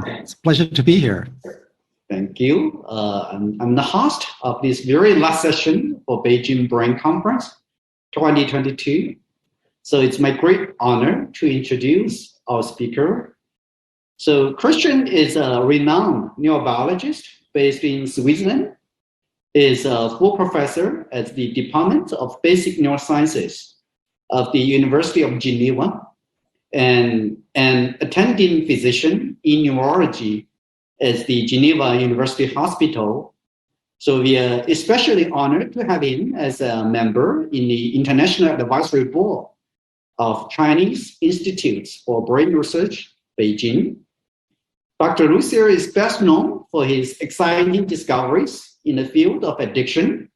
It's a pleasure to be here. Thank you. I'm the host of this very last session for Beijing Brain Conference 2022. So it's my great honor to introduce our speaker. So Christian is a renowned neurobiologist based in Switzerland. Is a full professor at the Department of Basic Neurosciences of the University of Geneva and an attending physician in neurology at the Geneva University Hospital. So we are especially honored to have him as a member in the International Advisory Board of Chinese Institutes for Brain Research, Beijing. Dr. Lüscher is best known for his exciting discoveries in the field of addiction,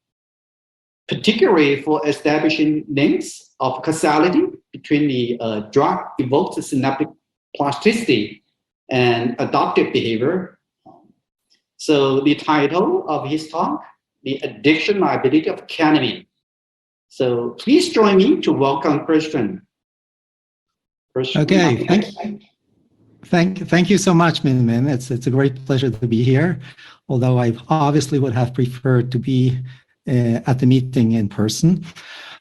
particularly for establishing links of causality between the drug-evoked synaptic plasticity and adaptive behavior. So the title of his talk, The Addiction Liability of Ketamine. So please join me to welcome Christian. Okay, thank you so much, Min Min. It's a great pleasure to be here, although I obviously would have preferred to be at the meeting in person.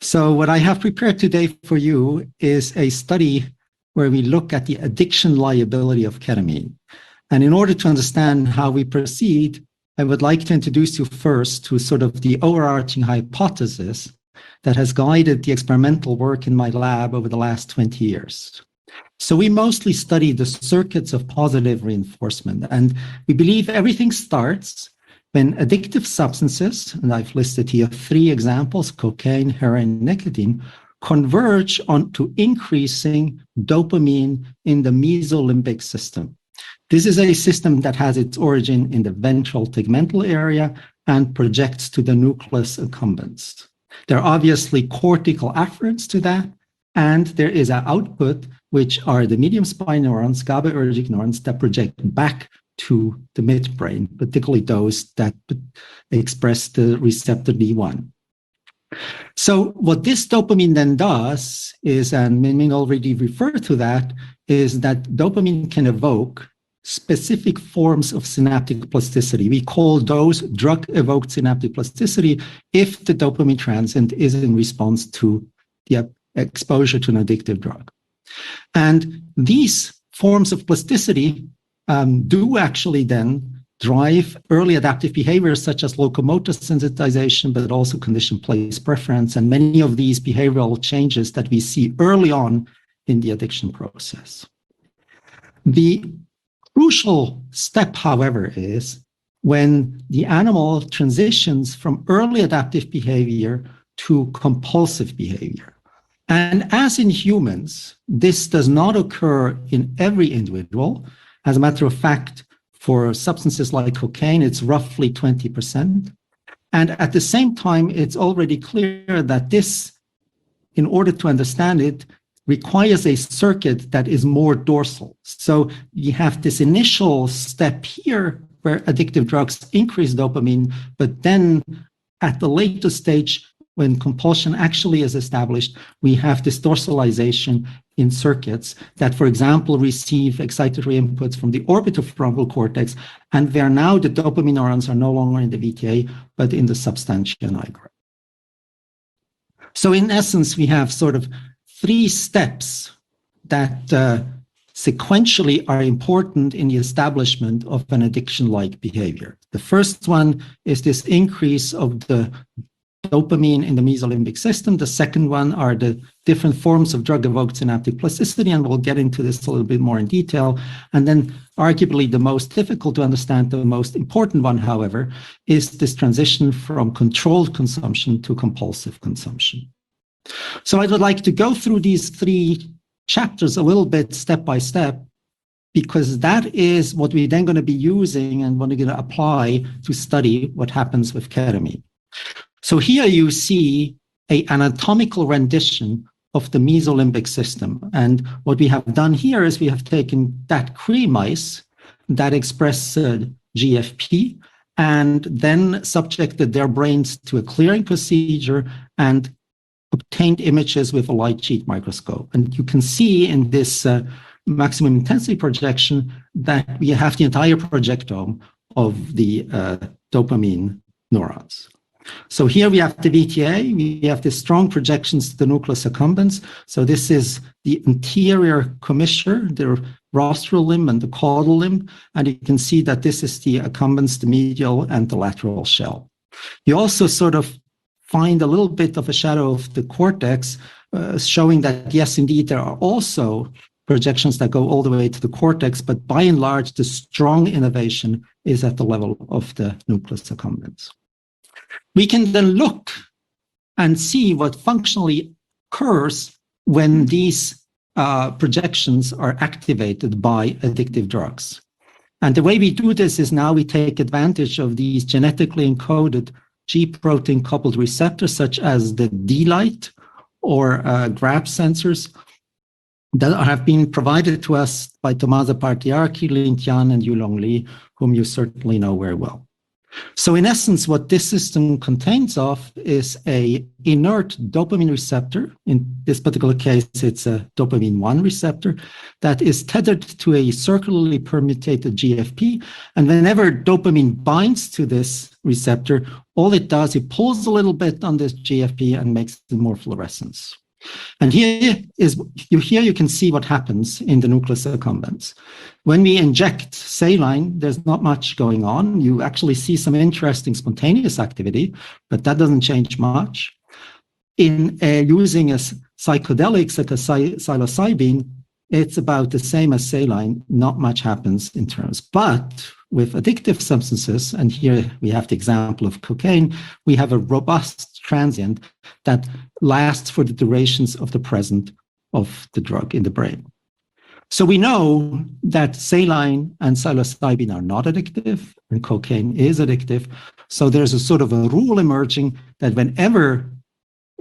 So what I have prepared today for you is a study where we look at the addiction liability of ketamine. And in order to understand how we proceed, I would like to introduce you first to sort of the overarching hypothesis that has guided the experimental work in my lab over the last 20 years. So we mostly study the circuits of positive reinforcement, and we believe everything starts when addictive substances, and I've listed here 3 examples, cocaine, heroin, nicotine, converge onto increasing dopamine in the mesolimbic system. This is a system that has its origin in the ventral tegmental area and projects to the nucleus accumbens. There are obviously cortical afferents to that, and there is an output, which are the medium spine neurons, GABAergic neurons, that project back to the midbrain, particularly those that express the receptor D1. So what this dopamine then does is, and Min Min already referred to that, is that dopamine can evoke specific forms of synaptic plasticity. We call those drug-evoked synaptic plasticity if the dopamine transient is in response to the exposure to an addictive drug. And these forms of plasticity do actually then drive early adaptive behaviors such as locomotor sensitization, but also conditioned place preference, and many of these behavioral changes that we see early on in the addiction process. The crucial step, however, is when the animal transitions from early adaptive behavior to compulsive behavior. And as in humans, this does not occur in every individual. As a matter of fact, for substances like cocaine, it's roughly 20%. And at the same time, it's already clear that this, in order to understand it, requires a circuit that is more dorsal. So you have this initial step here where addictive drugs increase dopamine, but then at the later stage, when compulsion actually is established, we have this dorsalization in circuits that, for example, receive excitatory inputs from the orbitofrontal cortex, and where now the dopamine neurons are no longer in the VTA, but in the substantia nigra. So in essence, we have sort of 3 steps that sequentially are important in the establishment of an addiction-like behavior. The first one is this increase of the dopamine in the mesolimbic system. The second one are the different forms of drug-evoked synaptic plasticity, and we'll get into this a little bit more in detail. And then arguably the most difficult to understand, the most important one, however, is this transition from controlled consumption to compulsive consumption. So I would like to go through these 3 chapters a little bit step by step, because that is what we're then going to be using and what we're going to apply to study what happens with ketamine. So here you see an anatomical rendition of the mesolimbic system. And what we have done here is we have taken that cre mice that express GFP and then subjected their brains to a clearing procedure and obtained images with a light sheet microscope. And you can see in this maximum intensity projection, that we have the entire projectome of the dopamine neurons. So here we have the VTA, we have the strong projections to the nucleus accumbens. So this is the anterior commissure, the rostral limb and the caudal limb. And you can see that this is the accumbens, the medial and the lateral shell. You also sort of find a little bit of a shadow of the cortex, showing that, yes, indeed, there are also projections that go all the way to the cortex, but by and large, the strong innervation is at the level of the nucleus accumbens. We can then look and see what functionally occurs when these projections are activated by addictive drugs. And the way we do this is now we take advantage of these genetically encoded G-protein coupled receptors, such as the D-light or GRAB sensors that have been provided to us by Tommaso Partiarchi, Lin Tian, and Yulong Li, whom you certainly know very well. So in essence, what this system contains of is a inert dopamine receptor. In this particular case, it's a dopamine 1 receptor that is tethered to a circularly permutated GFP. And whenever dopamine binds to this receptor, all it does, it pulls a little bit on this GFP and makes more fluorescence. And here you can see what happens in the nucleus accumbens. When we inject saline, there's not much going on. You actually see some interesting spontaneous activity, but that doesn't change much. In using a psychedelic, like a psilocybin, it's about the same as saline. Not much happens in terms. But with addictive substances, and here we have the example of cocaine, we have a robust transient that lasts for the durations of the presence of the drug in the brain. So we know that saline and psilocybin are not addictive, and cocaine is addictive. So there's a sort of a rule emerging that whenever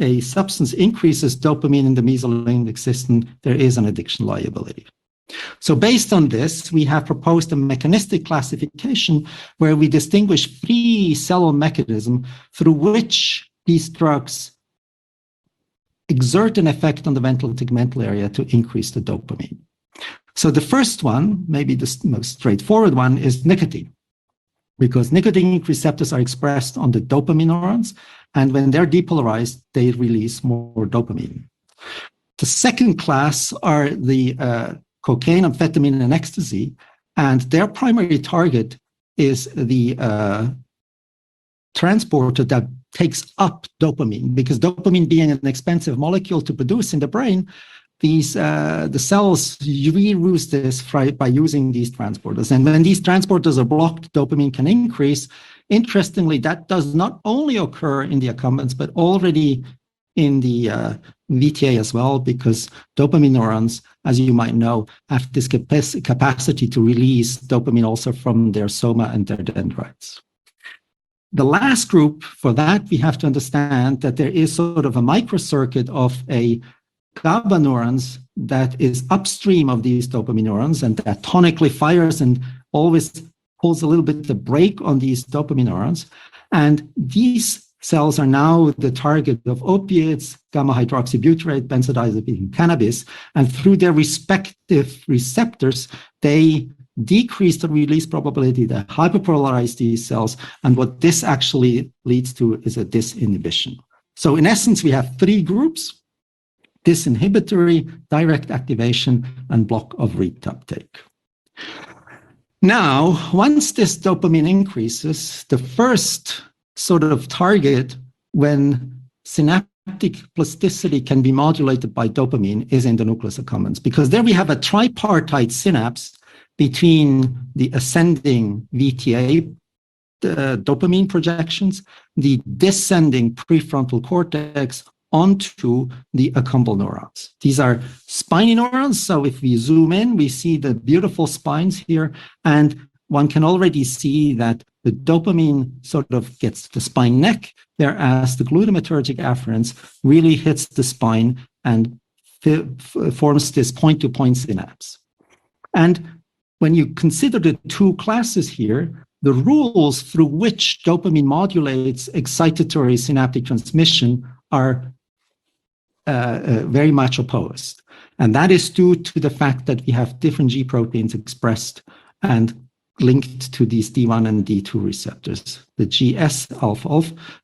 a substance increases dopamine in the mesolimbic system, there is an addiction liability. So based on this, we have proposed a mechanistic classification where we distinguish 3 cellular mechanisms through which these drugs exert an effect on the ventral tegmental area to increase the dopamine. So the first one, maybe the most straightforward one, is nicotine, because nicotine receptors are expressed on the dopamine neurons, and when they're depolarized, they release more dopamine. The second class are the cocaine, amphetamine, and ecstasy, and their primary target is the transporter that takes up dopamine, because dopamine being an expensive molecule to produce in the brain, these the cells reuse this by using these transporters. And when these transporters are blocked, dopamine can increase. Interestingly, that does not only occur in the accumbens, but already in the VTA as well, because dopamine neurons, as you might know, have this capacity to release dopamine also from their soma and their dendrites. The last group, for that, we have to understand that there is sort of a microcircuit of a GABA neurons that is upstream of these dopamine neurons and that tonically fires and always pulls a little bit the brake on these dopamine neurons. And these cells are now the target of opiates, gamma hydroxybutyrate, benzodiazepine, cannabis, and through their respective receptors, they decrease the release probability, they hyperpolarize these cells, and what this actually leads to is a disinhibition. So in essence, we have 3 groups: disinhibitory, direct activation, and block of reuptake. Now, once this dopamine increases, the first sort of target when synaptic plasticity can be modulated by dopamine is in the nucleus accumbens, because there we have a tripartite synapse between the ascending VTA dopamine projections, the descending prefrontal cortex onto the accumbal neurons. These are spiny neurons. So if we zoom in, we see the beautiful spines here, and one can already see that the dopamine sort of gets the spine neck, whereas the glutamatergic afferents really hits the spine and forms this point-to-point synapse. And when you consider the 2 classes here, the rules through which dopamine modulates excitatory synaptic transmission are very much opposed. And that is due to the fact that we have different G proteins expressed and linked to these D1 and D2 receptors, the GS alpha,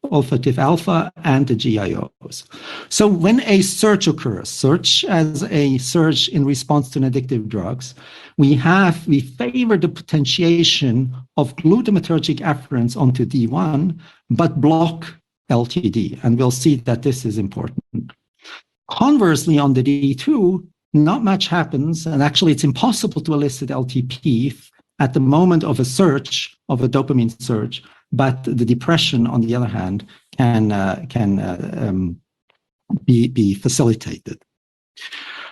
olfactive alpha, and the GIOs. So when a surge occurs, surge as a surge in response to addictive drugs, we favor the potentiation of glutamatergic afferents onto D1, but block LTD. And we'll see that this is important. Conversely, on the D2, not much happens. And actually, it's impossible to elicit LTP at the moment of a surge, of a dopamine surge, but the depression, on the other hand, can be facilitated.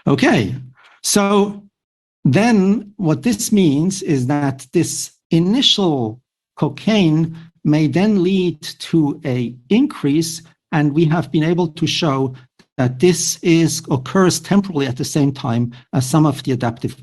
Okay, so then what this means is that this initial cocaine may then lead to an increase, and we have been able to show that this occurs temporally at the same time as some of the adaptive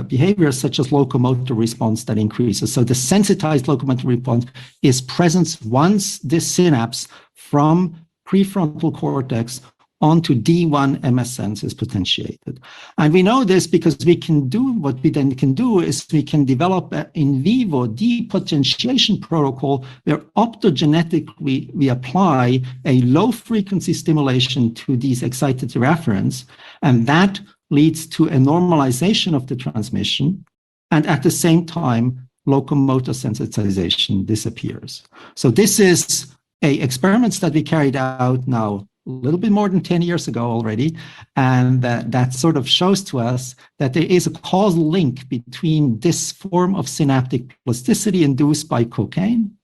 behaviors such as locomotor response that increases. So the sensitized locomotor response is present once this synapse from prefrontal cortex onto D1 MSNs is potentiated. And we know this because what we then can do is we can develop an in vivo depotentiation protocol where optogenetically we apply a low frequency stimulation to these excitatory afferents, and that leads to a normalization of the transmission, and at the same time, locomotor sensitization disappears. So this is experiments that we carried out now a little bit more than 10 years ago already, and that sort of shows to us that there is a causal link between this form of synaptic plasticity induced by cocaine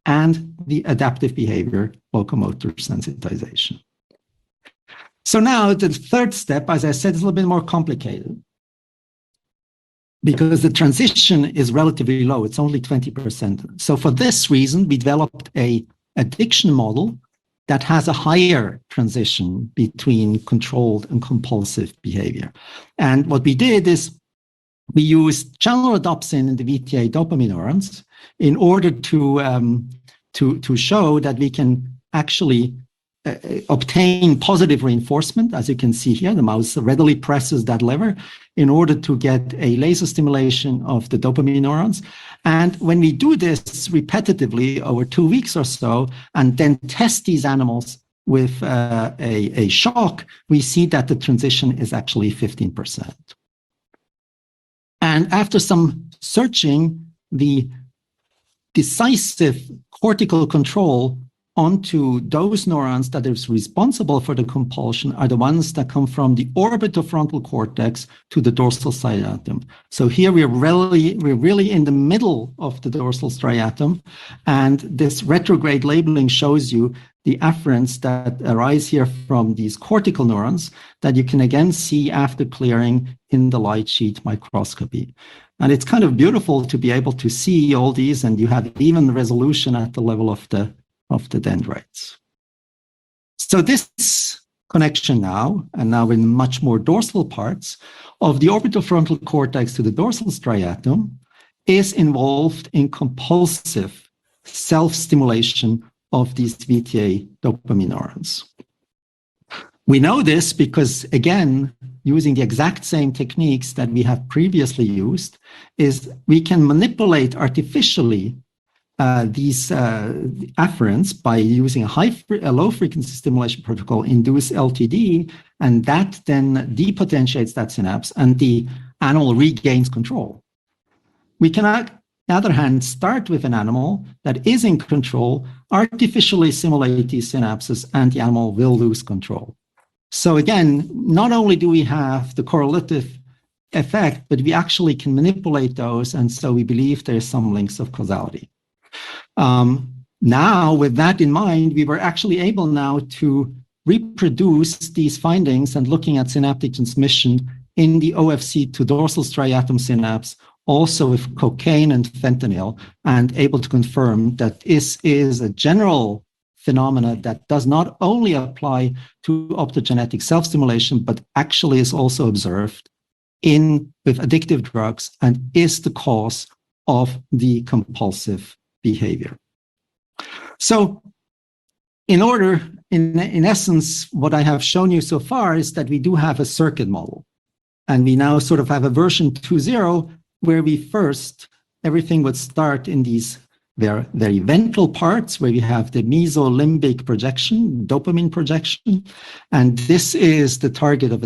and the adaptive behavior, locomotor sensitization. So now the third step, as I said, is a little bit more complicated because the transition is relatively low. It's only 20%. So for this reason, we developed an addiction model that has a higher transition between controlled and compulsive behavior. And what we did is we used channelrhodopsin in the VTA dopamine neurons in order to show that we can actually obtain positive reinforcement. As you can see here, the mouse readily presses that lever in order to get a laser stimulation of the dopamine neurons. And when we do this repetitively over 2 weeks or so, and then test these animals with a shock, we see that the transition is actually 15%. And after some searching, the decisive cortical control onto those neurons that is responsible for the compulsion are the ones that come from the orbitofrontal cortex to the dorsal striatum. So here we're really in the middle of the dorsal striatum, and this retrograde labeling shows you the afferents that arise here from these cortical neurons that you can again see after clearing in the light sheet microscopy. And it's kind of beautiful to be able to see all these, and you have even resolution at the level of the dendrites. So this connection now, and now in much more dorsal parts of the orbitofrontal cortex to the dorsal striatum, is involved in compulsive self-stimulation of these VTA dopamine neurons. We know this because, again, using the exact same techniques that we have previously used, is we can manipulate artificially these afferents by using a low frequency stimulation protocol, induce LTD, and that then depotentiates that synapse and the animal regains control. We can, on the other hand, start with an animal that is in control, artificially simulate these synapses, and the animal will lose control. So again, not only do we have the correlative effect, but we actually can manipulate those, and so we believe there's some links of causality. Now, with that in mind, we were actually able now to reproduce these findings and looking at synaptic transmission in the OFC to dorsal striatum synapse, also with cocaine and fentanyl, and able to confirm that this is a general phenomena that does not only apply to optogenetic self-stimulation, but actually is also observed with addictive drugs and is the cause of the compulsive behavior. So in essence, what I have shown you so far is that we do have a circuit model. And we now sort of have a version 2.0 where everything would start in these very ventral parts where we have the mesolimbic projection, dopamine projection. And this is the target of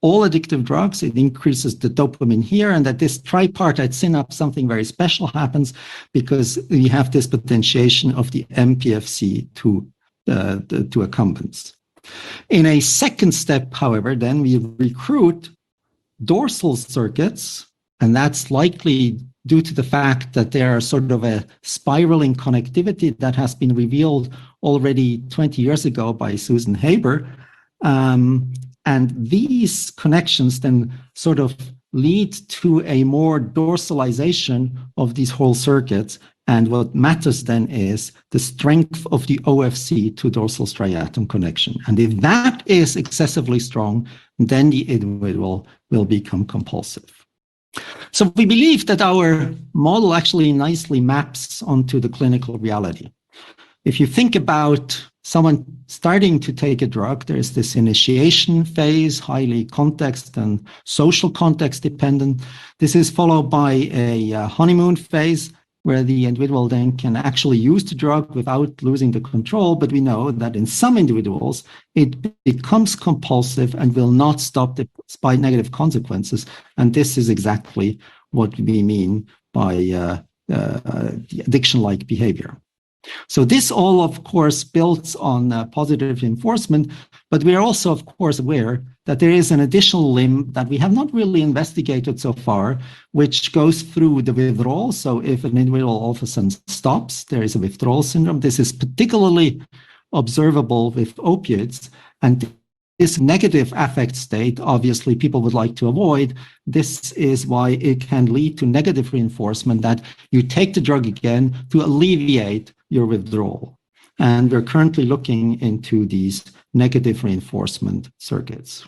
all addictive drugs. It increases the dopamine here, and at this tripartite synapse, something very special happens because we have this potentiation of the MPFC to accumbens. In a second step, however, then we recruit dorsal circuits, and that's likely due to the fact that there are sort of a spiraling connectivity that has been revealed already 20 years ago by Susan Haber. And these connections then sort of lead to a more dorsalization of these whole circuits. And what matters then is the strength of the OFC to dorsal striatum connection. And if that is excessively strong, then the individual will become compulsive. So we believe that our model actually nicely maps onto the clinical reality. If you think about someone starting to take a drug, there is this initiation phase, highly context and social context dependent. This is followed by a honeymoon phase, where the individual then can actually use the drug without losing the control. But we know that in some individuals, it becomes compulsive and will not stop despite negative consequences. And this is exactly what we mean by the addiction-like behavior. So this all, of course, builds on positive reinforcement, but we are also, of course, aware that there is an additional limb that we have not really investigated so far, which goes through the withdrawal. So if an individual all of a sudden stops, there is a withdrawal syndrome. This is particularly observable with opiates, and this negative affect state, obviously, people would like to avoid. This is why it can lead to negative reinforcement, that you take the drug again to alleviate your withdrawal. And we're currently looking into these negative reinforcement circuits.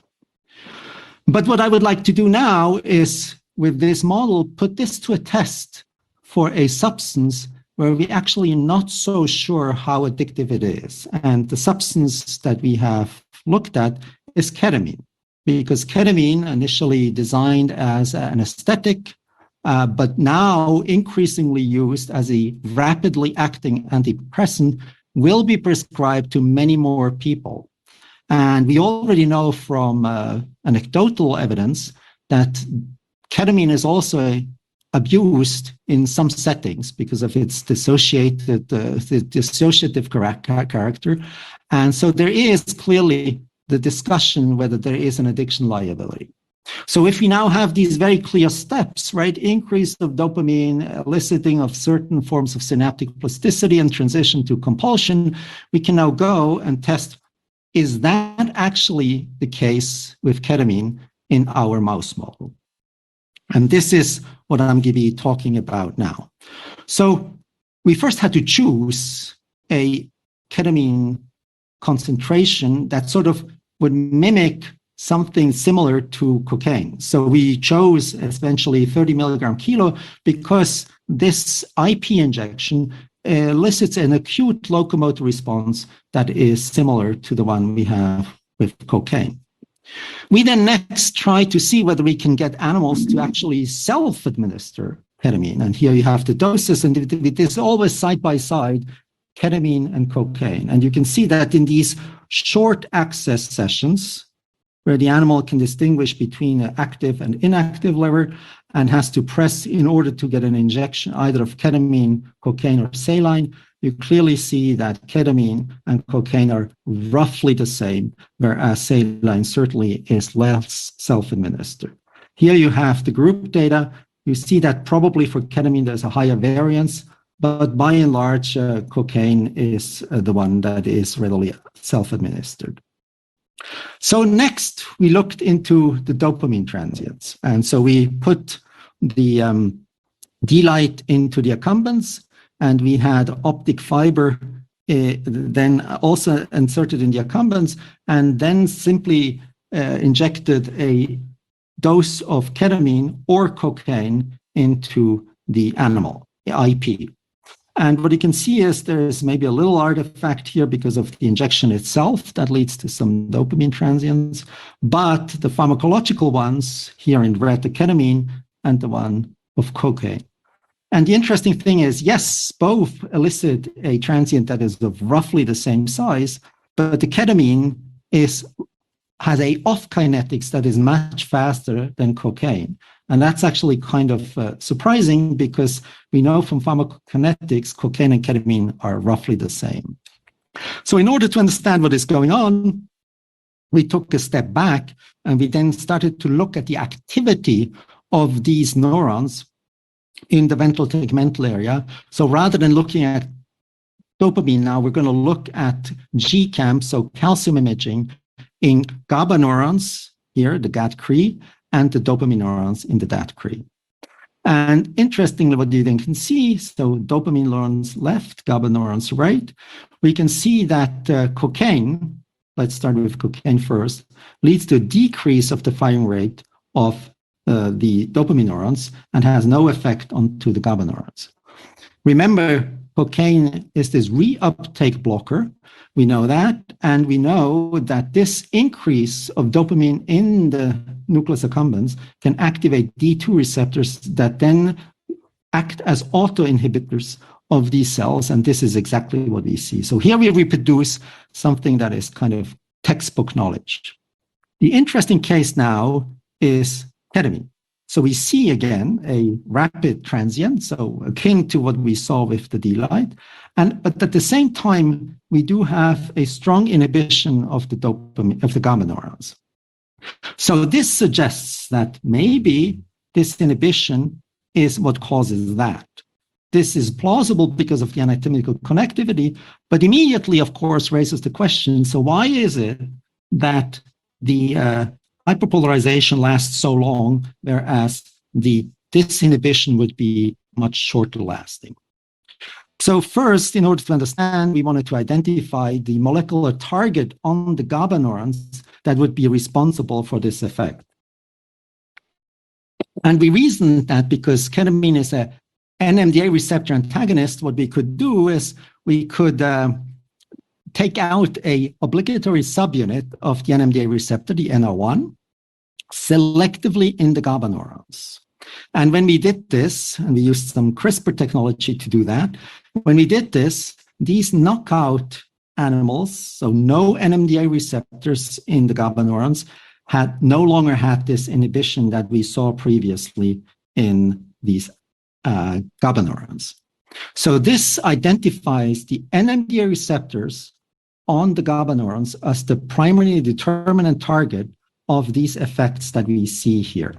But what I would like to do now is, with this model, put this to a test for a substance where we actually are not so sure how addictive it is. And the substance that we have looked at is ketamine, because ketamine, initially designed as an anesthetic, but now increasingly used as a rapidly acting antidepressant, will be prescribed to many more people. And we already know from anecdotal evidence that ketamine is also abused in some settings because of its dissociative character. And so there is clearly the discussion whether there is an addiction liability. So if we now have these very clear steps, right, increase of dopamine, eliciting of certain forms of synaptic plasticity and transition to compulsion, we can now go and test, is that actually the case with ketamine in our mouse model? And this is what I'm going to be talking about now. So we first had to choose a ketamine concentration that sort of would mimic something similar to cocaine. So we chose essentially 30 milligram kilo because this IP injection elicits an acute locomotor response that is similar to the one we have with cocaine. We then next try to see whether we can get animals to actually self-administer ketamine. And here you have the doses, and it is always side by side, ketamine and cocaine. And you can see that in these short access sessions, where the animal can distinguish between an active and inactive lever and has to press in order to get an injection either of ketamine, cocaine, or saline, you clearly see that ketamine and cocaine are roughly the same, whereas saline certainly is less self-administered. Here you have the group data. You see that probably for ketamine there's a higher variance, but by and large, cocaine is the one that is readily self-administered. So next, we looked into the dopamine transients. And so we put the D-light into the accumbens, and we had optic fiber then also inserted in the accumbens, and then simply injected a dose of ketamine or cocaine into the animal, the IP. And what you can see is there's maybe a little artifact here because of the injection itself that leads to some dopamine transients. But the pharmacological ones here in red, the ketamine and the one of cocaine. And the interesting thing is, yes, both elicit a transient that is of roughly the same size, but the ketamine has a off-kinetics that is much faster than cocaine. And that's actually kind of surprising because we know from pharmacokinetics, cocaine and ketamine are roughly the same. So in order to understand what is going on, we took a step back and we then started to look at the activity of these neurons in the ventral tegmental area. So rather than looking at dopamine now, we're going to look at GCAM, so calcium imaging, in GABA neurons, here, the GAD-CRE, and the dopamine neurons in the DAT-CRE. And interestingly, what you then can see, so dopamine neurons left, GABA neurons right, we can see that cocaine, let's start with cocaine first, leads to a decrease of the firing rate of the dopamine neurons and has no effect onto the GABA neurons. Remember, cocaine is this reuptake blocker. We know that, and we know that this increase of dopamine in the nucleus accumbens can activate D2 receptors that then act as auto-inhibitors of these cells, and this is exactly what we see. So here we reproduce something that is kind of textbook knowledge. The interesting case now is ketamine. So we see again a rapid transient, so akin to what we saw with the D-light, but at the same time we do have a strong inhibition of the dopamine of the GABA neurons. So this suggests that maybe this inhibition is what causes that. This is plausible because of the anatomical connectivity, but immediately, of course, raises the question: so why is it that the hyperpolarization lasts so long, whereas the disinhibition would be much shorter lasting? So first, in order to understand, we wanted to identify the molecular target on the GABA neurons that would be responsible for this effect. And we reasoned that because ketamine is a NMDA receptor antagonist, what we could do is we could take out a obligatory subunit of the NMDA receptor, the NR1, selectively in the GABA neurons. And when we did this, and we used some CRISPR technology to do that, when we did this, these knockout animals, so no NMDA receptors in the GABA neurons, had no longer had this inhibition that we saw previously in these GABA neurons. So this identifies the NMDA receptors on the GABA neurons as the primary determinant target of these effects that we see here.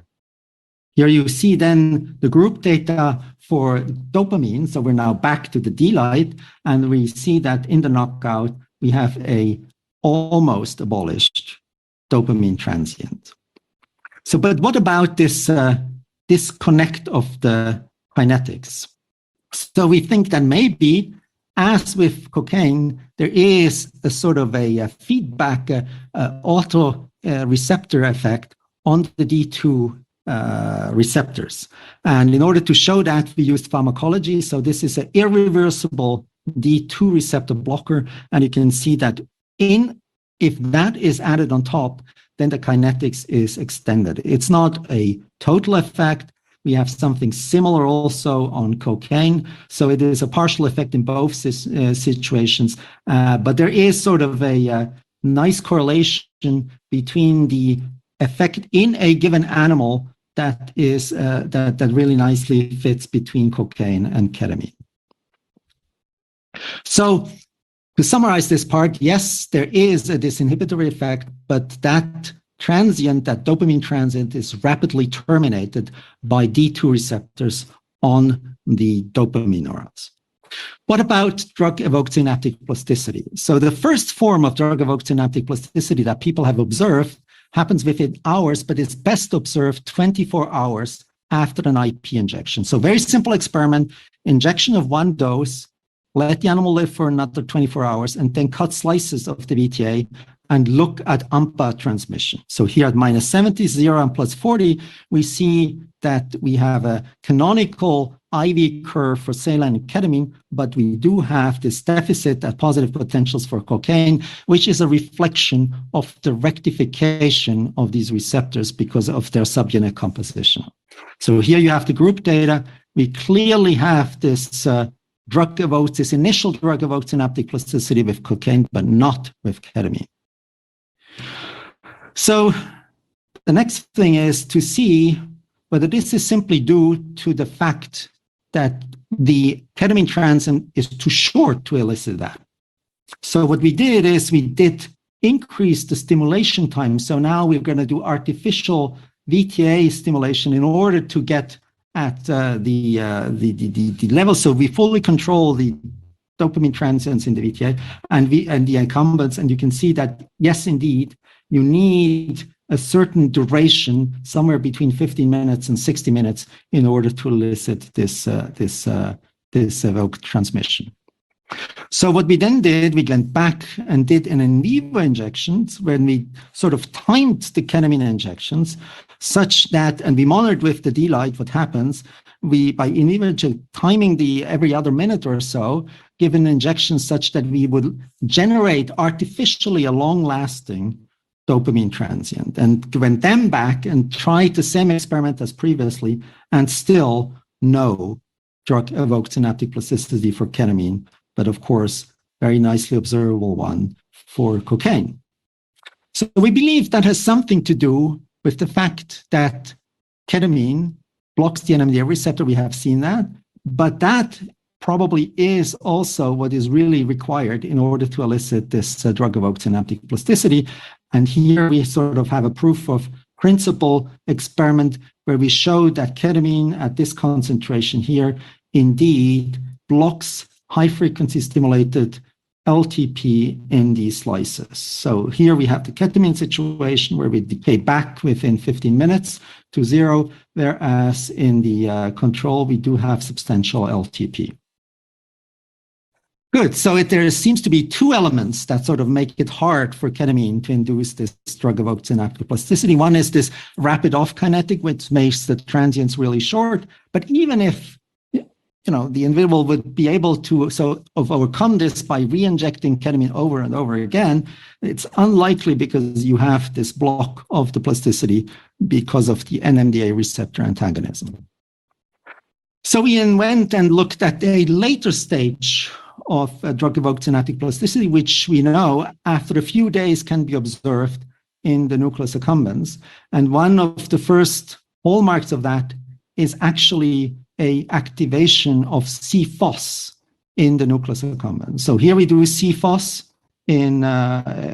Here you see then the group data for dopamine. So we're now back to the D-light, and we see that in the knockout, we have a almost abolished dopamine transient. So, but what about this disconnect of the kinetics? So we think that maybe, as with cocaine, there is a sort of a feedback auto receptor effect on the D2 receptors. And in order to show that, we used pharmacology. So this is an irreversible D2 receptor blocker. And you can see that if that is added on top, then the kinetics is extended. It's not a total effect. We have something similar also on cocaine. So it is a partial effect in both situations. But there is sort of a nice correlation between the effect in a given animal that is that really nicely fits between cocaine and ketamine. So to summarize this part, yes, there is a disinhibitory effect, but that dopamine transient is rapidly terminated by D2 receptors on the dopamine neurons. What about drug-evoked synaptic plasticity? So the first form of drug-evoked synaptic plasticity that people have observed happens within hours, but it's best observed 24 hours after an IP injection. So very simple experiment, injection of one dose, let the animal live for another 24 hours, and then cut slices of the VTA and look at AMPA transmission. So here at -70, 0, and +40, we see that we have a canonical IV curve for saline and ketamine, but we do have this deficit at positive potentials for cocaine, which is a reflection of the rectification of these receptors because of their subunit composition. So here you have the group data. We clearly have this this initial drug-evoked synaptic plasticity with cocaine, but not with ketamine. So the next thing is to see whether this is simply due to the fact that the ketamine transient is too short to elicit that. So what we did is we did increase the stimulation time. So now we're going to do artificial VTA stimulation in order to get at the level. So we fully control the dopamine transients in the VTA and the accumbens. And you can see that, yes, indeed, you need a certain duration, somewhere between 15 minutes and 60 minutes, in order to elicit this evoked transmission. So what we then did, we went back and did an in vivo injections when we sort of timed the ketamine injections such that, and we monitored with the D-light what happens. We, by in vivo timing the every other minute or so, give an injection such that we would generate artificially a long-lasting dopamine transient, and went then back and tried the same experiment as previously, and still no drug-evoked synaptic plasticity for ketamine, but of course, very nicely observable one for cocaine. So we believe that has something to do with the fact that ketamine blocks the NMDA receptor. We have seen that, but that probably is also what is really required in order to elicit this drug-evoked synaptic plasticity. And here we sort of have a proof of principle experiment where we show that ketamine at this concentration here indeed blocks high-frequency stimulated LTP in these slices. So here we have the ketamine situation where we decay back within 15 minutes to 0, whereas in the control, we do have substantial LTP. Good. So there seems to be two elements that sort of make it hard for ketamine to induce this drug-evoked synaptic plasticity. One is this rapid off-kinetic, which makes the transients really short. But even if the individual would be able to overcome this by re-injecting ketamine over and over again, it's unlikely because you have this block of the plasticity because of the NMDA receptor antagonism. So we then went and looked at a later stage of drug-evoked synaptic plasticity, which we know after a few days can be observed in the nucleus accumbens. And one of the first hallmarks of that is actually a activation of C-phos in the nucleus accumbens. So here we do C-phos in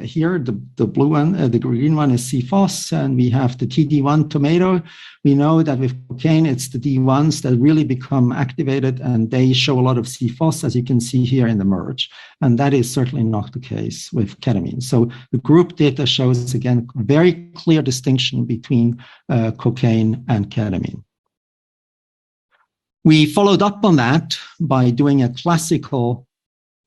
here, the blue one, the green one is C-phos, and we have the TD1 tomato. We know that with cocaine, it's the D1s that really become activated, and they show a lot of C-phos, as you can see here in the merge. And that is certainly not the case with ketamine. So the group data shows, again, very clear distinction between cocaine and ketamine. We followed up on that by doing a classical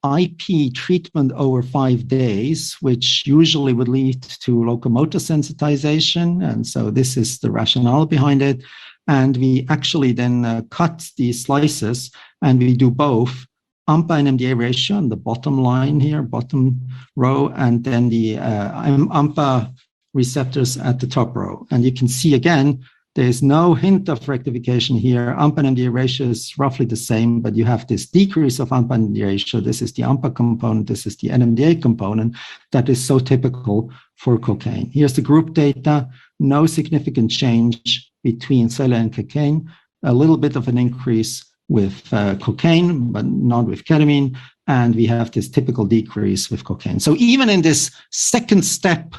IP treatment over 5 days, which usually would lead to locomotor sensitization. And so this is the rationale behind it. And we actually then cut these slices, and we do both AMPA and NMDA ratio on the bottom line here, bottom row, and then the AMPA receptors at the top row. And you can see again, there's no hint of rectification here. AMPA and NMDA ratio is roughly the same, but you have this decrease of AMPA and NMDA ratio. This is the AMPA component. This is the NMDA component that is so typical for cocaine. Here's the group data. No significant change between saline and cocaine. A little bit of an increase with cocaine, but not with ketamine. And we have this typical decrease with cocaine. So even in this second step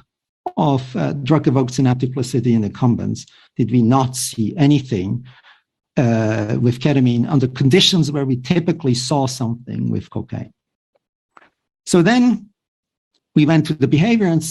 of drug-evoked synaptic plasticity in accumbens, did we not see anything with ketamine under conditions where we typically saw something with cocaine. So then we went to the behavior and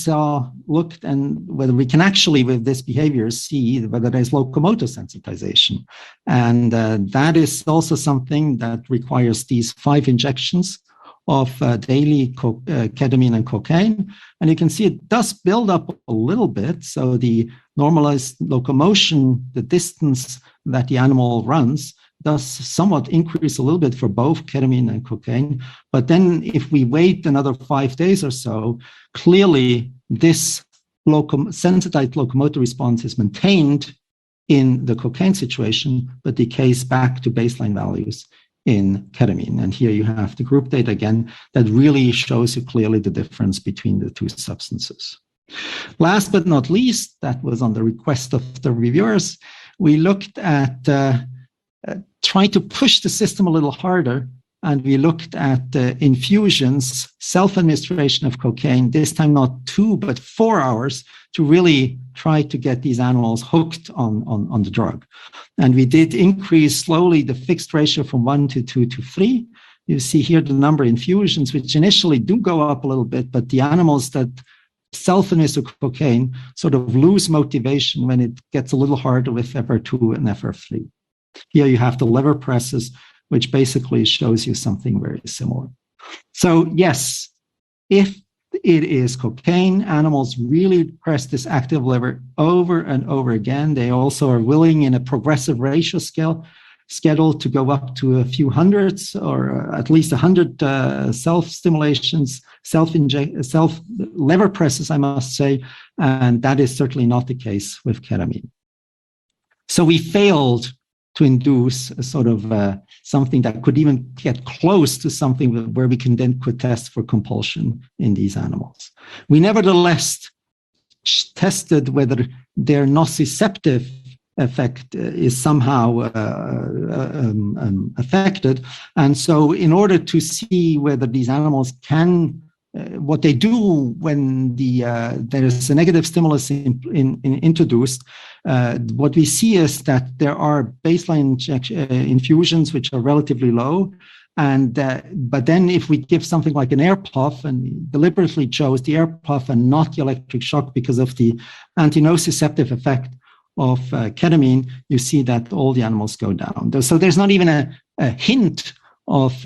looked and whether we can actually with this behavior see whether there's locomotor sensitization. And that is also something that requires these 5 injections of daily ketamine and cocaine. And you can see it does build up a little bit. So the normalized locomotion, the distance that the animal runs, does somewhat increase a little bit for both ketamine and cocaine. But then if we wait another 5 days or so, clearly this sensitized locomotor response is maintained in the cocaine situation, but decays back to baseline values in ketamine. And here you have the group data again that really shows you clearly the difference between the two substances. Last but not least, that was on the request of the reviewers, we looked at trying to push the system a little harder, and we looked at infusions, self-administration of cocaine, this time not 2, but 4 hours, to really try to get these animals hooked on the drug. And we did increase slowly the fixed ratio from 1 to 2 to 3. You see here the number of infusions, which initially do go up a little bit, but the animals that self-administer cocaine sort of lose motivation when it gets a little harder with FR2 and FR3. Here you have the lever presses, which basically shows you something very similar. So yes, if it is cocaine, animals really press this active lever over and over again. They also are willing in a progressive ratio schedule to go up to a few hundreds or at least 100 self-stimulations, self-lever presses, I must say, and that is certainly not the case with ketamine. So we failed to induce a sort of something that could even get close to something where we can then could test for compulsion in these animals. We nevertheless tested whether their nociceptive effect is somehow affected. And so in order to see whether these animals can what they do when there is a negative stimulus introduced, what we see is that there are baseline infusions which are relatively low, and but then if we give something like an air puff, and deliberately chose the air puff and not the electric shock because of the anti-nociceptive effect of ketamine, you see that all the animals go down. So there's not even a hint of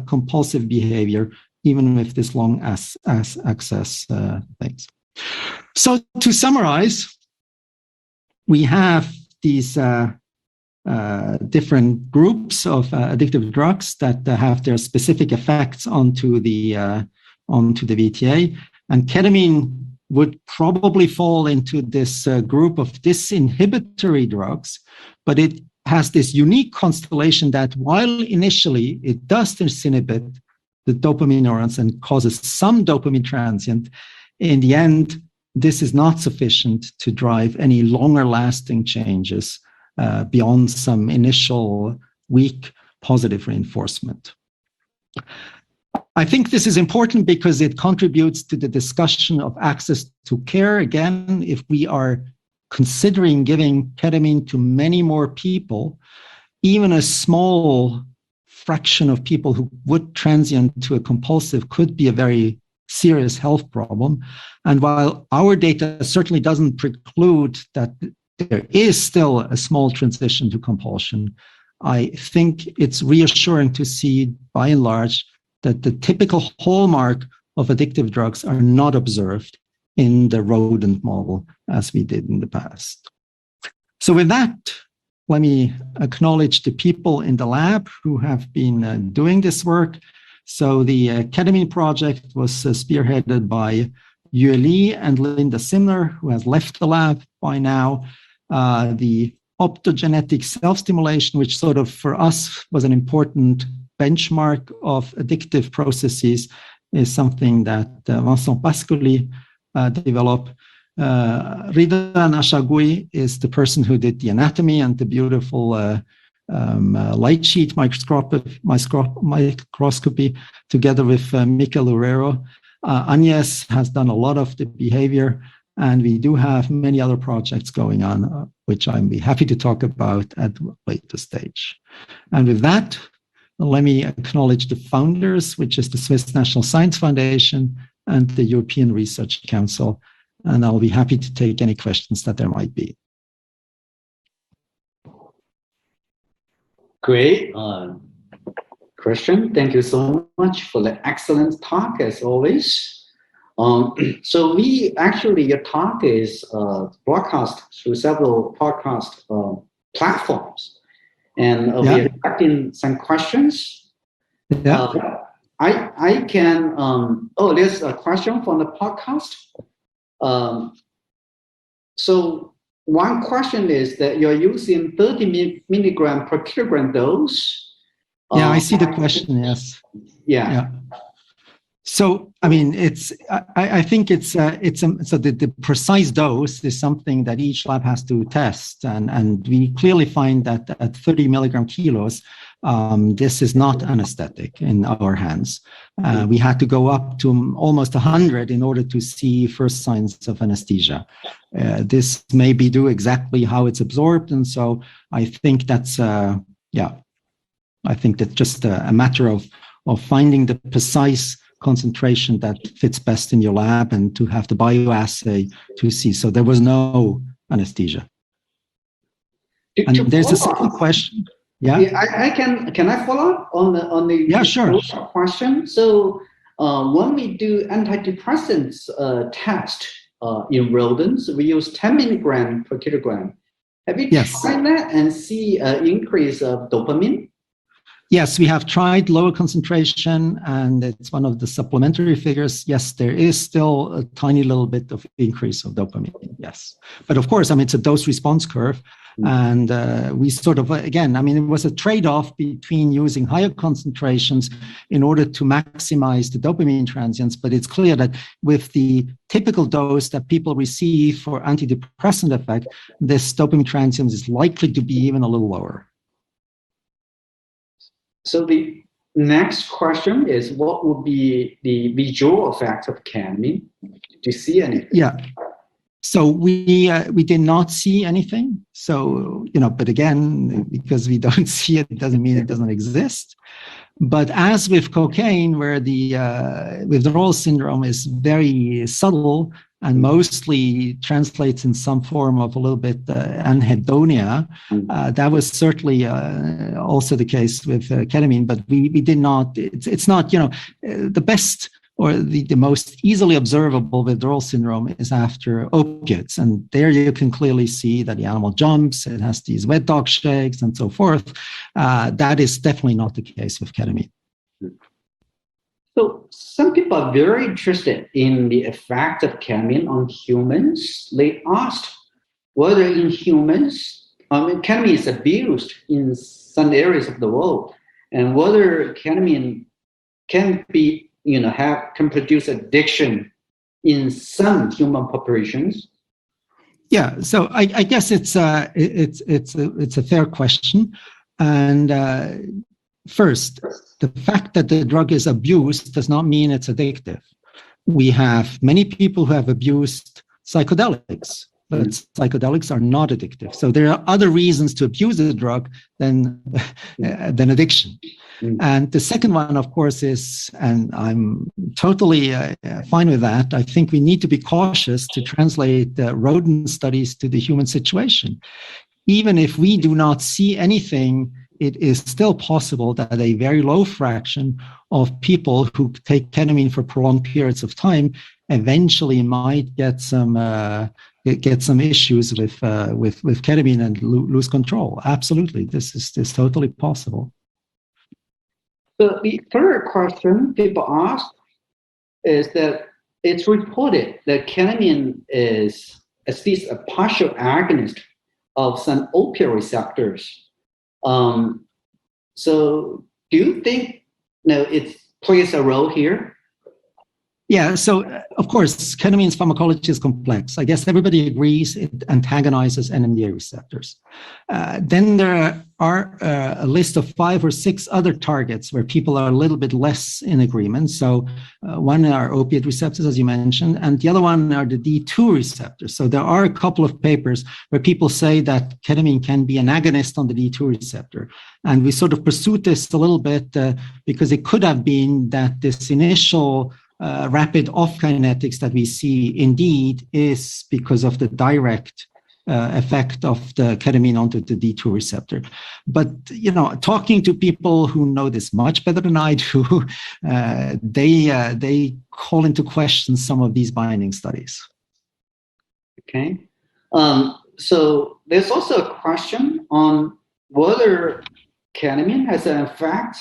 compulsive behavior, even with this long access things. So to summarize, we have these different groups of addictive drugs that have their specific effects onto the VTA, and ketamine would probably fall into this group of disinhibitory drugs, but it has this unique constellation that while initially it does disinhibit the dopamine neurons and causes some dopamine transient, in the end, this is not sufficient to drive any longer lasting changes beyond some initial weak positive reinforcement. I think this is important because it contributes to the discussion of access to care. Again, if we are considering giving ketamine to many more people, even a small fraction of people who would transient to a compulsive could be a very serious health problem. And while our data certainly doesn't preclude that there is still a small transition to compulsion, I think it's reassuring to see, by and large, that the typical hallmark of addictive drugs are not observed in the rodent model as we did in the past. So with that, let me acknowledge the people in the lab who have been doing this work. So the ketamine project was spearheaded by Yue Li and Linda Simner, who has left the lab by now. The optogenetic self-stimulation, which sort of for us was an important benchmark of addictive processes, is something that Vincent Pascoli developed. Rida Nashagui is the person who did the anatomy and the beautiful light sheet microscopy together with Mikel Loureiro. Agnes has done a lot of the behavior, and we do have many other projects going on, which I'll be happy to talk about at a later stage. And with that, let me acknowledge the founders, which is the Swiss National Science Foundation and the European Research Council. And I'll be happy to take any questions that there might be. Great. Christian, thank you so much for the excellent talk as always. So your talk is broadcast through several podcast platforms, and we are expecting some questions. Yeah. I can. There's a question from the podcast. So one question is that you're using 30 milligram per kilogram dose. Yeah, I see the question. Yes. Yeah. So, I mean, I think so the precise dose is something that each lab has to test. And we clearly find that at 30 milligram kilos, this is not anesthetic in our hands. We had to go up to almost 100 in order to see first signs of anesthesia. This may be due exactly how it's absorbed. And so I think that's, I think that's just a matter of finding the precise concentration that fits best in your lab and to have the bioassay to see. So there was no anesthesia. And there's a second question. Yeah, I can I follow up on the sure question? So when we do antidepressants test in rodents, we use 10 milligram per kilogram. Have you tried that and see an increase of dopamine? Yes, we have tried lower concentration, and it's one of the supplementary figures. Yes, there is still a tiny little bit of increase of dopamine. Yes, but of course, I mean, it's a dose response curve. And we sort of, again, I mean, it was a trade-off between using higher concentrations in order to maximize the dopamine transients. But it's clear that with the typical dose that people receive for antidepressant effect, this dopamine transient is likely to be even a little lower. So the next question is, what would be the visual effect of ketamine? Do you see anything? Yeah. So we did not see anything. So, but again, because we don't see it, doesn't mean it doesn't exist. But as with cocaine, where the withdrawal syndrome is very subtle and mostly translates in some form of a little bit anhedonia, that was certainly also the case with ketamine. But we did not. It's not the best. Or the most easily observable withdrawal syndrome is after opiates. And there you can clearly see that the animal jumps, it has these wet dog shakes and so forth. That is definitely not the case with ketamine. So some people are very interested in the effect of ketamine on humans. They asked whether in humans, ketamine is abused in some areas of the world, and whether ketamine can be can produce addiction in some human populations. Yeah, so I guess it's a fair question. And first, the fact that the drug is abused does not mean it's addictive. We have many people who have abused psychedelics, but psychedelics are not addictive. So there are other reasons to abuse the drug than addiction. And the second one, of course, is, and I'm totally fine with that, I think we need to be cautious to translate rodent studies to the human situation. Even if we do not see anything, it is still possible that a very low fraction of people who take ketamine for prolonged periods of time eventually might get some issues with ketamine and lose control. Absolutely, this is totally possible. So the third question people ask is that it's reported that ketamine is at least a partial agonist of some opioid receptors. So do you think it plays a role here? Yeah, so of course, ketamine's pharmacology is complex. I guess everybody agrees it antagonizes NMDA receptors. Then there are a list of 5 or 6 other targets where people are a little bit less in agreement. So one are opiate receptors, as you mentioned, and the other one are the D2 receptors. So there are a couple of papers where people say that ketamine can be an agonist on the D2 receptor. And we sort of pursued this a little bit because it could have been that this initial rapid off-kinetics that we see indeed is because of the direct effect of the ketamine onto the D2 receptor. But, talking to people who know this much better than I do, they call into question some of these binding studies. Okay. So there's also a question on whether ketamine has an effect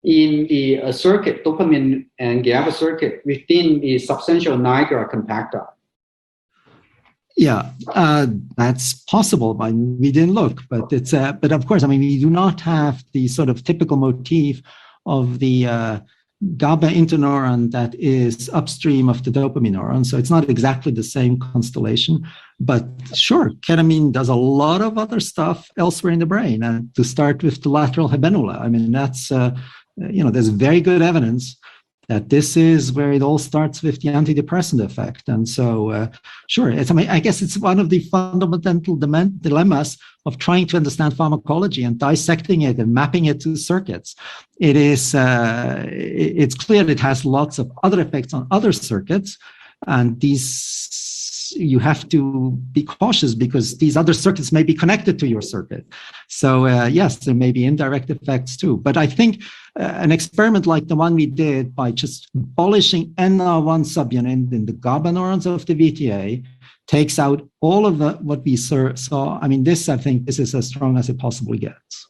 in the circuit, dopamine and GABA circuit within the substantial nigra compacta. Yeah, that's possible. We didn't look, but it's but of course, we do not have the sort of typical motif of the GABA interneuron that is upstream of the dopamine neuron. So it's not exactly the same constellation, but sure, ketamine does a lot of other stuff elsewhere in the brain. And to start with the lateral habenula, that's, there's very good evidence that this is where it all starts with the antidepressant effect. And so, sure, I guess it's one of the fundamental dilemmas of trying to understand pharmacology and dissecting it and mapping it to circuits. It's clear that it has lots of other effects on other circuits, and these you have to be cautious because these other circuits may be connected to your circuit. So yes, there may be indirect effects too. But I think an experiment like the one we did by just abolishing NR1 subunit in the GABA neurons of the VTA takes out all of what we saw. I think this is as strong as it possibly gets.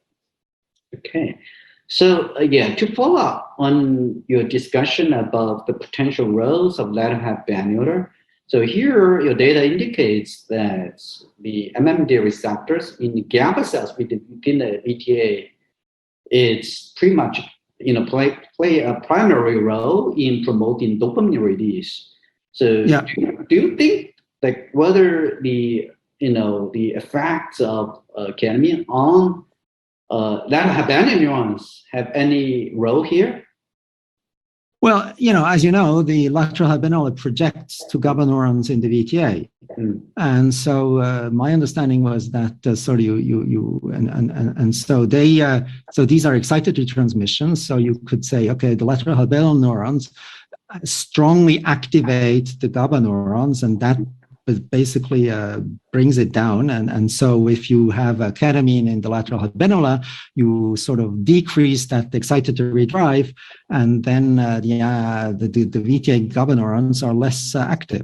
Okay. So to follow up on your discussion about the potential roles of lateral habenula, so here your data indicates that the NMDA receptors in the GABA cells within the VTA, it's pretty much play a primary role in promoting dopamine release. So do you think whether the effects of ketamine on lateral habenula neurons have any role here? Well, as you know, the lateral habenula projects to GABA neurons in the VTA. And so my understanding was that so these are excitatory transmissions. So you could say, okay, the lateral habenula neurons strongly activate the GABA neurons, and that basically brings it down. And so if you have a ketamine in the lateral habenula, you sort of decrease that excitatory drive, and then the VTA GABA neurons are less active.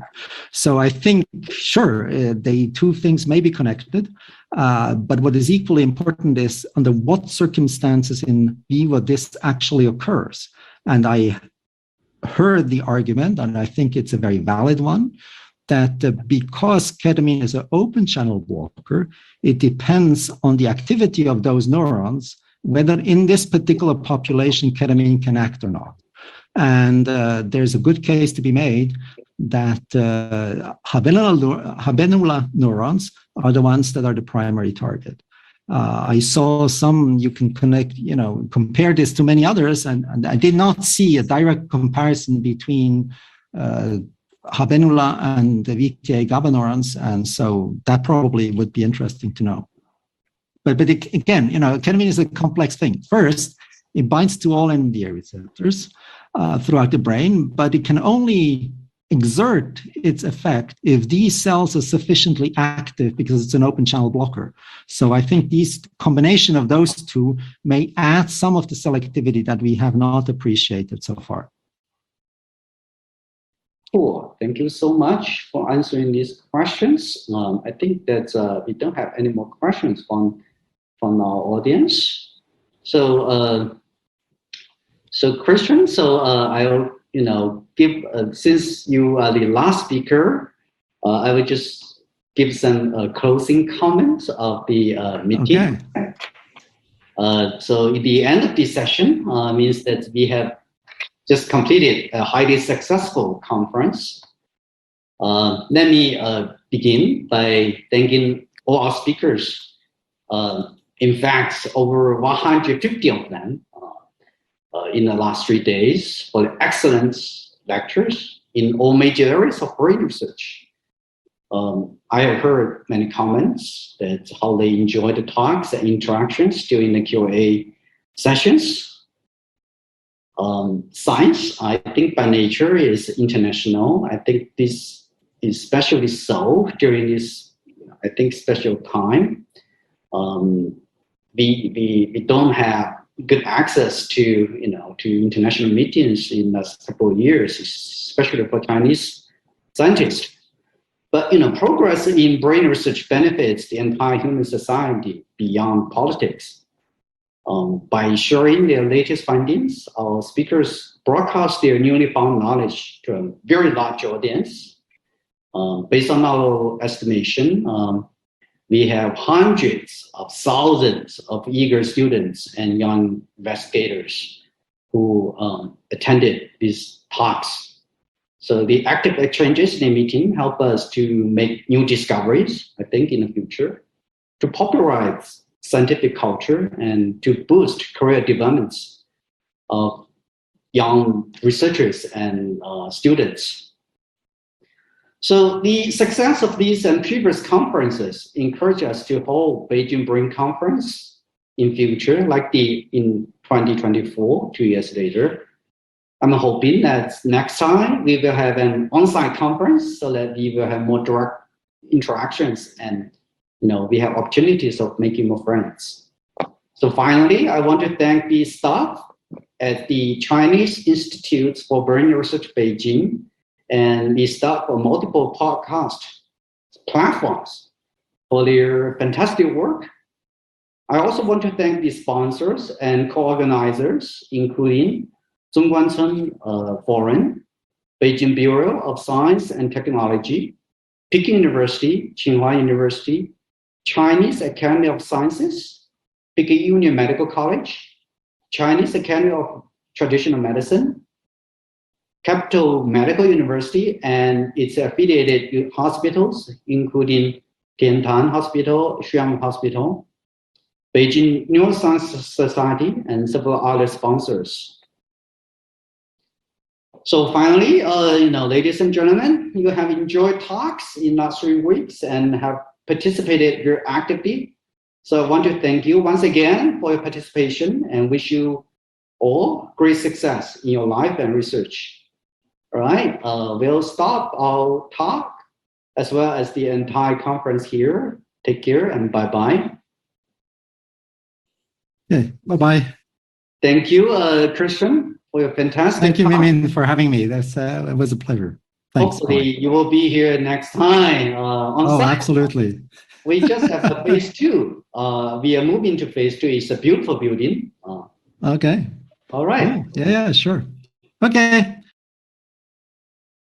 So I think, sure, the two things may be connected, but what is equally important is under what circumstances in vivo this actually occurs. And I heard the argument, and I think it's a very valid one, that because ketamine is an open channel blocker, it depends on the activity of those neurons, whether in this particular population ketamine can act or not. And there's a good case to be made that habenula neurons are the ones that are the primary target. I saw you can compare this to many others, and I did not see a direct comparison between habenula and the VTA GABA neurons, and so that probably would be interesting to know. But again, ketamine is a complex thing. First, it binds to all NMDA receptors throughout the brain, but it can only exert its effect if these cells are sufficiently active because it's an open channel blocker. So I think this combination of those two may add some of the selectivity that we have not appreciated so far. Cool. Thank you so much for answering these questions. I think that we don't have any more questions from our audience. So, Christian, I'll give since you are the last speaker, I will just give some closing comments of the meeting. Okay. So at the end of this session means that we have just completed a highly successful conference. Let me begin by thanking all our speakers. In fact, over 150 of them in the last 3 days for the excellent lectures in all major areas of brain research. I have heard many comments that how they enjoy the talks and interactions during the Q&A sessions. Science, I think by nature is international. I think this is especially so during this I think, special time. We don't have good access to, to international meetings in the last couple of years, especially for Chinese scientists. But, progress in brain research benefits the entire human society beyond politics. By sharing their latest findings, our speakers broadcast their newly found knowledge to a very large audience. Based on our estimation, we have hundreds of thousands of eager students and young investigators who attended these talks. So the active exchanges in the meeting help us to make new discoveries, I think, in the future, to popularize scientific culture and to boost career developments of young researchers and students. So the success of these and previous conferences encourage us to hold Beijing Brain Conference in future, like in 2024, 2 years later. I'm hoping that next time we will have an on-site conference so that we will have more direct interactions and we have opportunities of making more friends. So finally, I want to thank the staff at the Chinese Institute for Brain Research Beijing and the staff of multiple podcast platforms for their fantastic work. I also want to thank the sponsors and co-organizers, including Zhongguancun Foreign, Beijing Bureau of Science and Technology, Peking University, Tsinghua University, Chinese Academy of Sciences, Peking Union Medical College, Chinese Academy of Traditional Medicine, Capital Medical University and its affiliated hospitals, including Tiantan Hospital, Xuan Hospital, Beijing Neuroscience Society, and several other sponsors. So finally, ladies and gentlemen, you have enjoyed talks in the last 3 weeks and have participated very actively. So I want to thank you once again for your participation and wish you all great success in your life and research. All right, we'll stop our talk as well as the entire conference here. Take care and bye-bye. Okay, bye-bye. Thank you, Christian, for your fantastic Thank you, talk. Mimin, for having me. It was a pleasure. Thanks. Hopefully you will be here next time on site. Absolutely. We just have the phase 2. We are moving to phase 2. It's a beautiful building. Okay. All right. Cool. Yeah, sure. Okay.